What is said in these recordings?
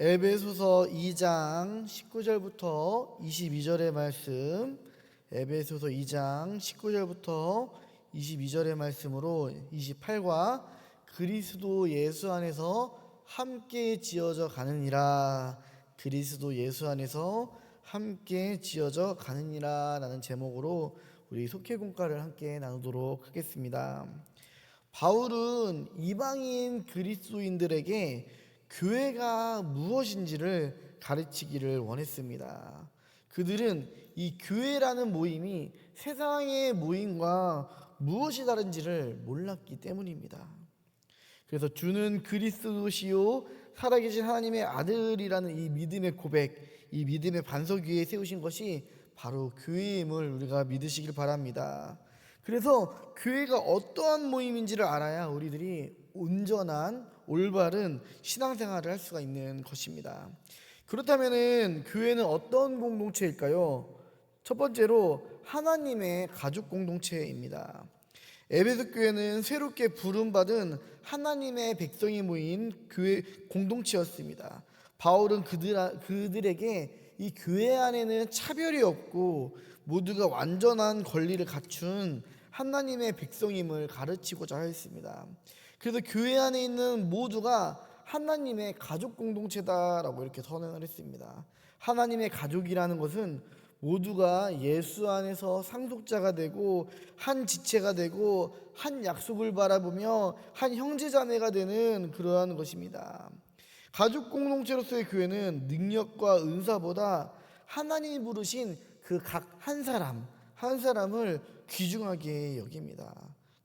에베소서 2장 19절부터 22절의 말씀, 에베소서 2장 19절부터 22절의 말씀으로 28과 그리스도 예수 안에서 함께 지어져 가느니라, 그리스도 예수 안에서 함께 지어져 가느니라 라는 제목으로 우리 속회공과를 함께 나누도록 하겠습니다. 바울은 이방인 그리스도인들에게 교회가 무엇인지를 가르치기를 원했습니다. 그들은 이 교회라는 모임이 세상의 모임과 무엇이 다른지를 몰랐기 때문입니다. 그래서 주는 그리스도시요 살아계신 하나님의 아들이라는 이 믿음의 고백, 이 믿음의 반석 위에 세우신 것이 바로 교회임을 우리가 믿으시길 바랍니다. 그래서 교회가 어떠한 모임인지를 알아야 우리들이 온전한 올바른 신앙생활을 할 수가 있는 것입니다. 그렇다면 교회는 어떤 공동체일까요? 첫 번째로 하나님의 가족 공동체입니다. 에베소 교회는 새롭게 부름받은 하나님의 백성이 모인 교회 공동체였습니다. 바울은 그들에게 이 교회 안에는 차별이 없고 모두가 완전한 권리를 갖춘 하나님의 백성임을 가르치고자 했습니다. 그래서 교회 안에 있는 모두가 하나님의 가족 공동체다라고 이렇게 선언을 했습니다. 하나님의 가족이라는 것은 모두가 예수 안에서 상속자가 되고 한 지체가 되고 한 약속을 바라보며 한 형제자매가 되는 그러한 것입니다. 가족 공동체로서의 교회는 능력과 은사보다 하나님이 부르신 그 각 한 사람을 귀중하게 여깁니다.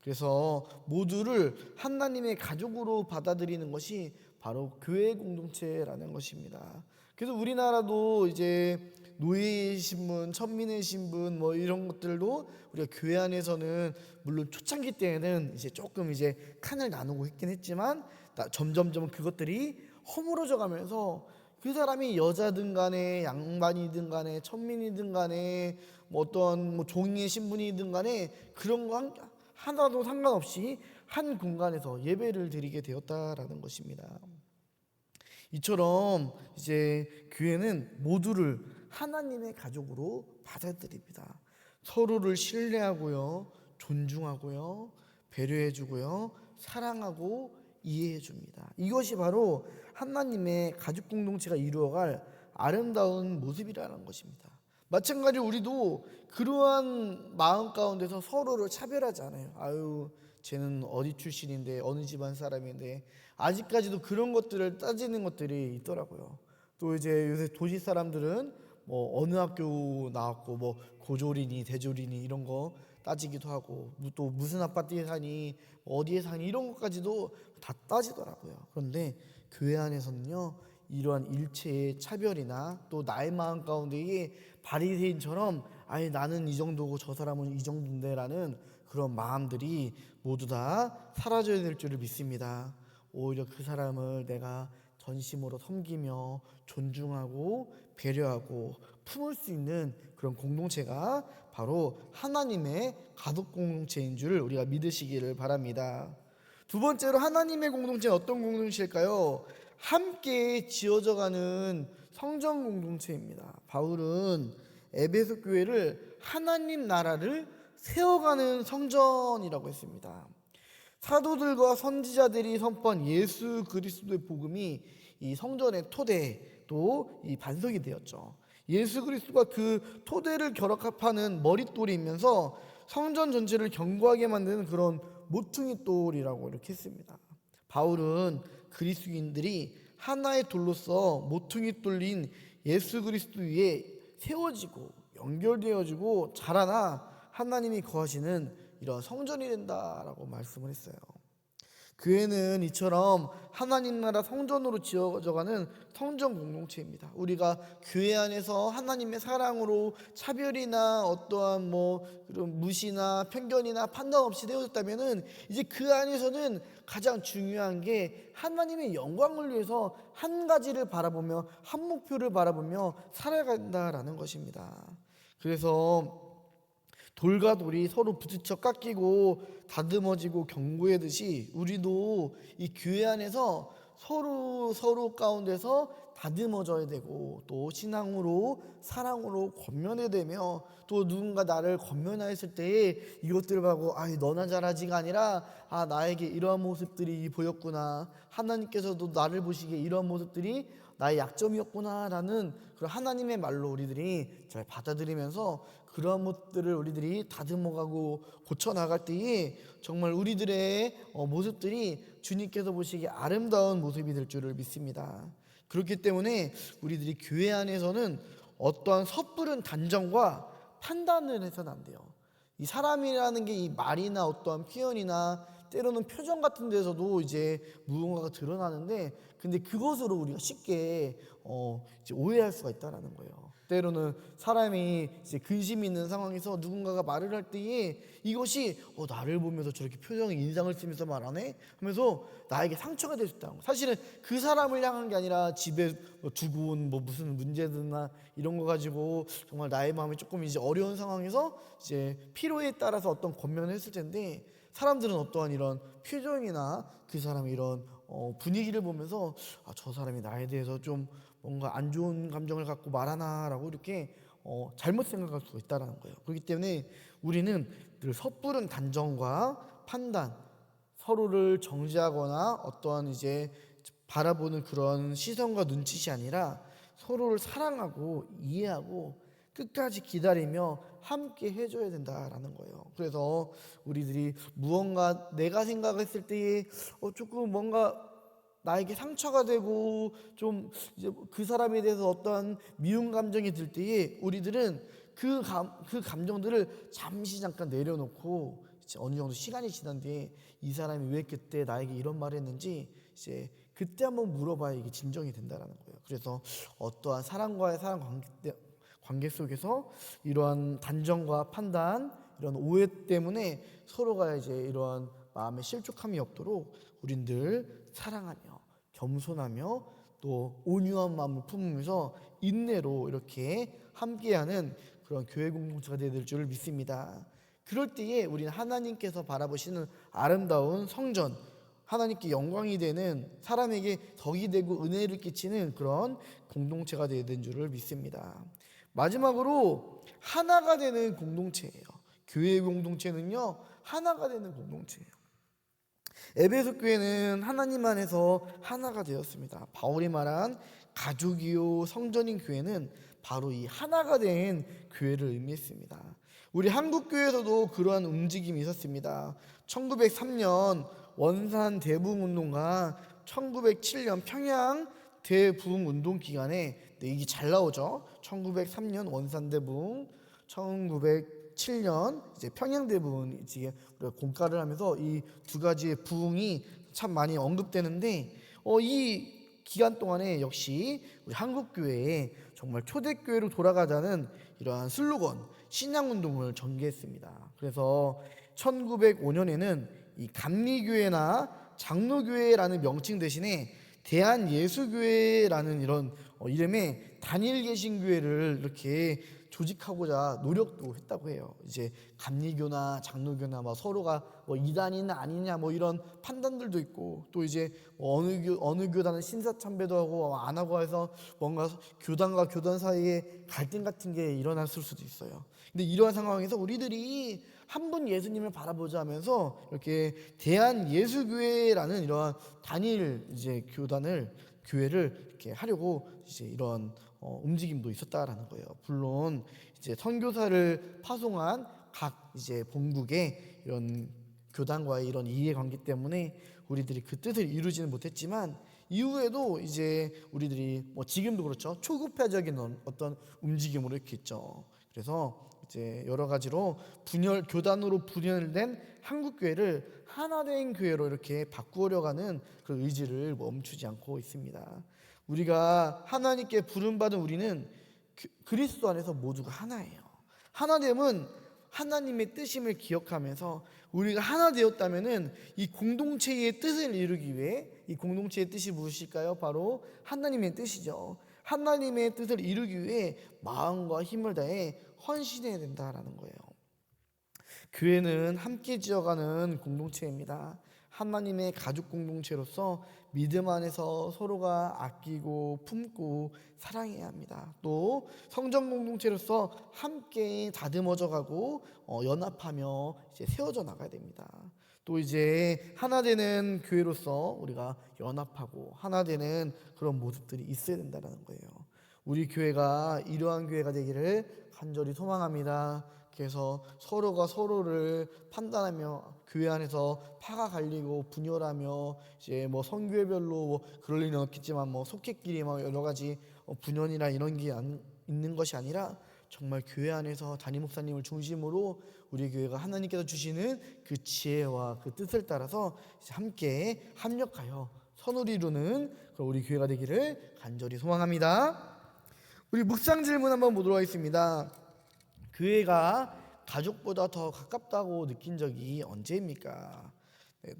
그래서 모두를 하나님의 가족으로 받아들이는 것이 바로 교회 공동체라는 것입니다. 그래서 우리나라도 이제 노예 신분, 천민의 신분 뭐 이런 것들도 우리가 교회 안에서는 물론 초창기 때에는 이제 조금 이제 칸을 나누고 있긴 했지만 점점점 그것들이 허물어져 가면서 그 사람이 여자든 간에 양반이든 간에 천민이든 간에 뭐 어떤 뭐 종의 신분이든 간에 그런 거 하나도 상관없이 한 공간에서 예배를 드리게 되었다라는 것입니다. 이처럼 이제 교회는 모두를 하나님의 가족으로 받아들입니다. 서로를 신뢰하고요, 존중하고요, 배려해주고요, 사랑하고 이해해줍니다. 이것이 바로 하나님의 가족 공동체가 이루어갈 아름다운 모습이라는 것입니다. 마찬가지로 우리도 그러한 마음 가운데서 서로를 차별하지 않아요. 아유, 쟤는 어디 출신인데 어느 집안 사람인데, 아직까지도 그런 것들을 따지는 것들이 있더라고요. 또 이제 요새 도시 사람들은 뭐 어느 학교 나왔고 뭐 고졸이니 대졸이니 이런 거 따지기도 하고, 또 무슨 아파트에 사니 어디에 사니 이런 것까지도 다 따지더라고요. 그런데 교회 안에서는요, 이러한 일체의 차별이나 또 나의 마음 가운데에 바리새인처럼 아니 나는 이 정도고 저 사람은 이 정도인데 라는 그런 마음들이 모두 다 사라져야 될 줄을 믿습니다. 오히려 그 사람을 내가 전심으로 섬기며 존중하고 배려하고 품을 수 있는 그런 공동체가 바로 하나님의 가족 공동체인 줄 우리가 믿으시기를 바랍니다. 두 번째로 하나님의 공동체는 어떤 공동체일까요? 함께 지어져가는 성전 공동체입니다. 바울은 에베소 교회를 하나님 나라를 세워가는 성전이라고 했습니다. 사도들과 선지자들이 선포한 예수 그리스도의 복음이 이 성전의 토대 또 이 반석이 되었죠. 예수 그리스도가 그 토대를 결합하는 머릿돌이면서 성전 전체를 견고하게 만드는 그런 모퉁이 돌이라고 이렇게 했습니다. 바울은 그리스도인들이 하나의 돌로서 모퉁이 돌인 예수 그리스도 위에 세워지고 연결되어지고 자라나 하나님이 거하시는 이런 성전이 된다라고 말씀을 했어요. 교회는 이처럼 하나님 나라 성전으로 지어져가는 성전 공동체입니다. 우리가 교회 안에서 하나님의 사랑으로 차별이나 어떠한 뭐 그런 무시나 편견이나 판단 없이 되어졌다면은 이제 그 안에서는 가장 중요한 게 하나님의 영광을 위해서 한 가지를 바라보며 한 목표를 바라보며 살아간다라는 것입니다. 그래서 돌과 돌이 서로 부딪혀 깎이고 다듬어지고 견고해듯이 우리도 이 교회 안에서 서로 가운데서 다듬어져야 되고, 또 신앙으로 사랑으로 권면해야 되며, 또 누군가 나를 권면하였을 때에 이것들을 보고 너나 잘하지가 아니라 나에게 이러한 모습들이 보였구나, 하나님께서도 나를 보시기에 이러한 모습들이 나의 약점이었구나 라는 그런 하나님의 말로 우리들이 잘 받아들이면서 그러한 것들을 우리들이 다듬어가고 고쳐나갈 때에 정말 우리들의 모습들이 주님께서 보시기에 아름다운 모습이 될 줄을 믿습니다. 그렇기 때문에 우리들이 교회 안에서는 어떠한 섣부른 단정과 판단을 해서는 안 돼요. 이 사람이라는 게 이 말이나 어떠한 표현이나 때로는 표정 같은 데서도 이제 무언가가 드러나는데, 근데 그것으로 우리가 쉽게 이제 오해할 수가 있다라는 거예요. 때로는 사람이 이제 근심이 있는 상황에서 누군가가 말을 할 때에 이것이 나를 보면서 저렇게 표정에 인상을 쓰면서 말하네 하면서 나에게 상처가 될 수 있다는 거. 사실은 그 사람을 향한 게 아니라 집에 두고 온 무슨 문제들이나 이런 거 가지고 정말 나의 마음이 조금 이제 어려운 상황에서 이제 필요에 따라서 어떤 권면을 했을 텐데, 사람들은 어떠한 이런 표정이나 그 사람의 이런 분위기를 보면서 저 사람이 나에 대해서 좀 뭔가 안 좋은 감정을 갖고 말하나라고 이렇게 잘못 생각할 수가 있다는 거예요. 그렇기 때문에 우리는 늘 섣부른 단정과 판단, 서로를 정죄하거나 어떠한 이제 바라보는 그런 시선과 눈짓이 아니라 서로를 사랑하고 이해하고 끝까지 기다리며 함께 해줘야 된다라는 거예요. 그래서 우리들이 무언가 내가 생각했을 때에 조금 뭔가 나에게 상처가 되고 좀 이제 그 사람에 대해서 어떠한 미운 감정이 들 때에 우리들은 그 감정들을 잠깐 내려놓고 이제 어느 정도 시간이 지난 뒤에 이 사람이 왜 그때 나에게 이런 말을 했는지 이제 그때 한번 물어봐야 이게 진정이 된다라는 거예요. 그래서 어떠한 사람과의 사람 관계 속에서 이러한 단정과 판단, 이런 오해 때문에 서로가 이제 이러한 마음의 실족함이 없도록 우린 늘 사랑하며 겸손하며 또 온유한 마음을 품으면서 인내로 이렇게 함께하는 그런 교회 공동체가 되어야 될 줄을 믿습니다. 그럴 때에 우리는 하나님께서 바라보시는 아름다운 성전, 하나님께 영광이 되는, 사람에게 덕이 되고 은혜를 끼치는 그런 공동체가 되어야 되는 줄을 믿습니다. 마지막으로 하나가 되는 공동체예요. 교회 공동체는요, 하나가 되는 공동체예요. 에베소 교회는 하나님 안에서 하나가 되었습니다. 바울이 말한 가족이요 성전인 교회는 바로 이 하나가 된 교회를 의미했습니다. 우리 한국 교회에서도 그러한 움직임이 있었습니다. 1903년 원산 대부흥운동과 1907년 평양 대부흥운동 기간에 이게 잘 나오죠. 1903년 원산 대부흥, 1907년 이제 평양 대부흥, 이제 우리가 공과를 하면서 이 두 가지의 부흥이 참 많이 언급되는데, 이 기간 동안에 역시 우리 한국 교회에 정말 초대교회로 돌아가자는 이러한 슬로건 신앙운동을 전개했습니다. 그래서 1905년에는 이 감리교회나 장로교회라는 명칭 대신에 대한예수교회라는 이런 이름의 단일개신교회를 이렇게 조직하고자 노력도 했다고 해요. 이제 감리교나 장로교나 서로가 이단이나 아니냐 이런 판단들도 있고, 또 이제 어느 교단은 신사참배도 하고 안 하고 해서 뭔가 교단과 교단 사이에 갈등 같은 게 일어났을 수도 있어요. 근데 이러한 상황에서 우리들이 한 분 예수님을 바라보자 하면서 이렇게 대한예수교회라는 이러한 단일 이제 교회를 이렇게 하려고 이제 이런 움직임도 있었다라는 거예요. 물론 이제 선교사를 파송한 각 이제 본국의 이런 교단과의 이런 이해관계 때문에 우리들이 그 뜻을 이루지는 못했지만, 이후에도 이제 우리들이 지금도 그렇죠. 초급화적인 어떤 움직임으로 이렇게 있죠. 그래서 이제 여러 가지로 교단으로 분열된 한국 교회를 하나된 교회로 이렇게 바꾸려가는 그 의지를 멈추지 않고 있습니다. 우리가 하나님께 부름받은 우리는 그리스도 안에서 모두가 하나예요. 하나됨은 하나님의 뜻임을 기억하면서 우리가 하나 되었다면은 이 공동체의 뜻을 이루기 위해, 이 공동체의 뜻이 무엇일까요? 바로 하나님의 뜻이죠. 하나님의 뜻을 이루기 위해 마음과 힘을 다해 헌신해야 된다라는 거예요. 교회는 함께 지어가는 공동체입니다. 하나님의 가족 공동체로서 믿음 안에서 서로가 아끼고 품고 사랑해야 합니다. 또 성전 공동체로서 함께 다듬어져 가고 연합하며 이제 세워져 나가야 됩니다. 또 이제 하나 되는 교회로서 우리가 연합하고 하나 되는 그런 모습들이 있어야 된다는 거예요. 우리 교회가 이러한 교회가 되기를 간절히 소망합니다. 그래서 서로가 서로를 판단하며 교회 안에서 파가 갈리고 분열하며 이제 뭐 성교회별로 뭐 그럴 일은 없겠지만 뭐 속회끼리 막 여러 가지 분열이나 이런 게 있는 것이 아니라 정말 교회 안에서 담임 목사님을 중심으로 우리 교회가 하나님께서 주시는 그 지혜와 그 뜻을 따라서 함께 합력하여 선을 이루는 그런 우리 교회가 되기를 간절히 소망합니다. 우리 묵상 질문 한번 보도록 하겠습니다. 교회가 가족보다 더 가깝다고 느낀 적이 언제입니까?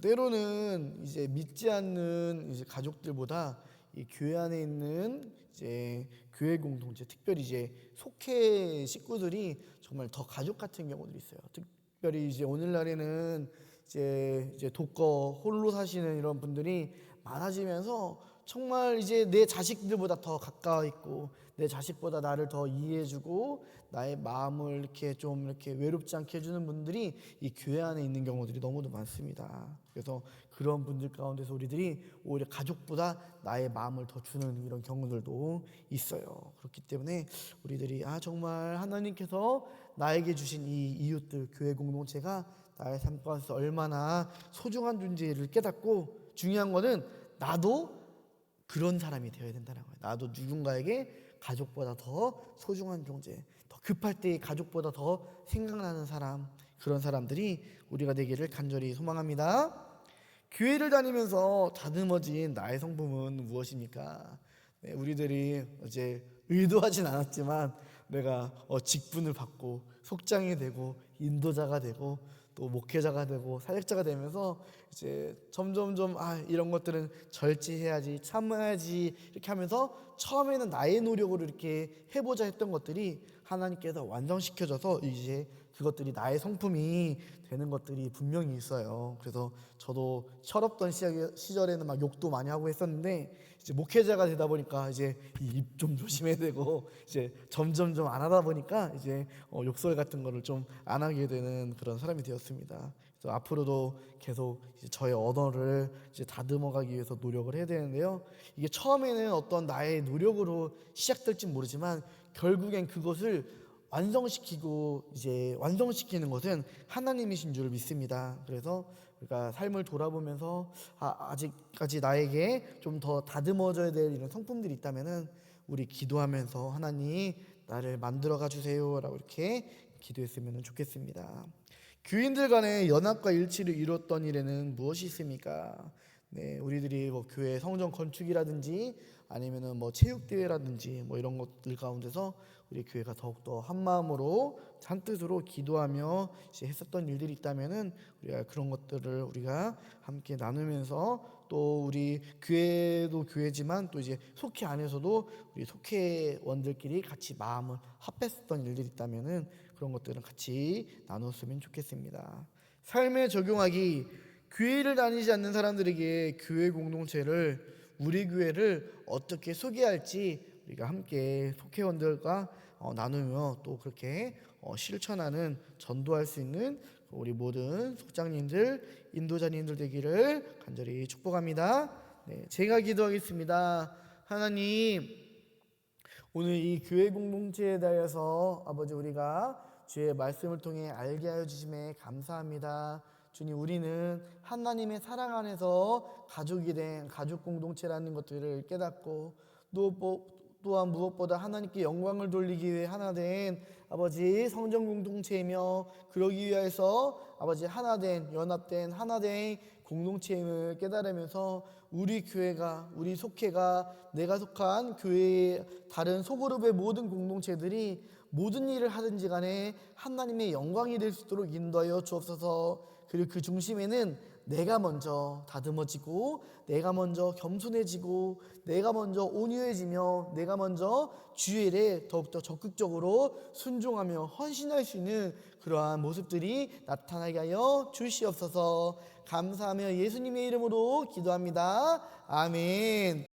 때로는 이제 믿지 않는 이제 가족들보다 이 교회 안에 있는 이제 교회 공동체, 특별히 이제 속회 식구들이 정말 더 가족 같은 경우들이 있어요. 특별히 이제 오늘날에는 이제 독거 홀로 사시는 이런 분들이 많아지면서 정말 이제 내 자식들보다 더 가까워 있고 내 자식보다 나를 더 이해해주고 나의 마음을 이렇게 좀 이렇게 외롭지 않게 해주는 분들이 이 교회 안에 있는 경우들이 너무도 많습니다. 그래서 그런 분들 가운데서 우리들이 오히려 가족보다 나의 마음을 더 주는 이런 경우들도 있어요. 그렇기 때문에 우리들이 정말 하나님께서 나에게 주신 이 이웃들 교회 공동체가 나의 삶 가운데서 얼마나 소중한 존재를 깨닫고 중요한 거는 나도 그런 사람이 되어야 된다는 거예요. 나도 누군가에게 가족보다 더 소중한 존재, 더 급할 때 가족보다 더 생각나는 사람, 그런 사람들이 우리가 되기를 간절히 소망합니다. 교회를 다니면서 다듬어진 나의 성품은 무엇입니까? 우리들이 이제 의도하진 않았지만 내가 직분을 받고 속장이 되고 인도자가 되고 또 목회자가 되고 사역자가 되면서 이제 점점점 이런 것들은 절제해야지 참아야지 이렇게 하면서 처음에는 나의 노력으로 이렇게 해보자 했던 것들이 하나님께서 완성시켜줘서 이제 그것들이 나의 성품이 되는 것들이 분명히 있어요. 그래서 저도 철없던 시절에는 막 욕도 많이 하고 했었는데 이제 목회자가 되다 보니까 이제 입 좀 조심해야 되고 이제 점점 안 하다 보니까 이제 욕설 같은 거를 좀 안 하게 되는 그런 사람이 되었습니다. 그래서 앞으로도 계속 이제 저의 언어를 이제 다듬어가기 위해서 노력을 해야 되는데요. 이게 처음에는 어떤 나의 노력으로 시작될지 모르지만 결국엔 그것을 완성시키고 이제 완성시키는 것은 하나님이신 줄 믿습니다. 그래서 우리가 삶을 돌아보면서 아직까지 나에게 좀 더 다듬어져야 될 이런 성품들이 있다면은 우리 기도하면서 하나님 나를 만들어가 주세요라고 이렇게 기도했으면 좋겠습니다. 교인들 간의 연합과 일치를 이뤘던 일에는 무엇이 있습니까? 우리들이 뭐 교회 성전 건축이라든지 아니면은 뭐 체육대회라든지 뭐 이런 것들 가운데서 우리 교회가 더욱더 한 마음으로 한 뜻으로 기도하며 이제 했었던 일들이 있다면은 우리가 그런 것들을 우리가 함께 나누면서 또 우리 교회도 교회지만 또 이제 속회 안에서도 우리 속회원들끼리 같이 마음을 합했었던 일들이 있다면은 그런 것들은 같이 나눴으면 좋겠습니다. 삶에 적용하기 교회를 다니지 않는 사람들에게 교회 공동체를 우리 교회를 어떻게 소개할지 우리가 함께 속회원들과 나누며 또 그렇게 실천하는 전도할 수 있는 우리 모든 속장님들 인도자님들 되기를 간절히 축복합니다. 제가 기도하겠습니다. 하나님 오늘 이 교회 공동체에 대해서 아버지 우리가 주의 말씀을 통해 알게 하여 주심에 감사합니다. 주님 우리는 하나님의 사랑 안에서 가족이 된 가족 공동체라는 것들을 깨닫고 또한 무엇보다 하나님께 영광을 돌리기 위해 하나 된 아버지 성전 공동체이며 그러기 위해서 아버지 하나된 연합된 하나된 공동체임을 깨달으면서 우리 교회가 우리 속회가 내가 속한 교회의 다른 소그룹의 모든 공동체들이 모든 일을 하든지 간에 하나님의 영광이 될 수 있도록 인도하여 주옵소서. 그리고 그 중심에는 내가 먼저 다듬어지고, 내가 먼저 겸손해지고, 내가 먼저 온유해지며, 내가 먼저 주의 일에 더욱더 적극적으로 순종하며 헌신할 수 있는 그러한 모습들이 나타나게 하여 주시옵소서. 감사하며 예수님의 이름으로 기도합니다. 아멘.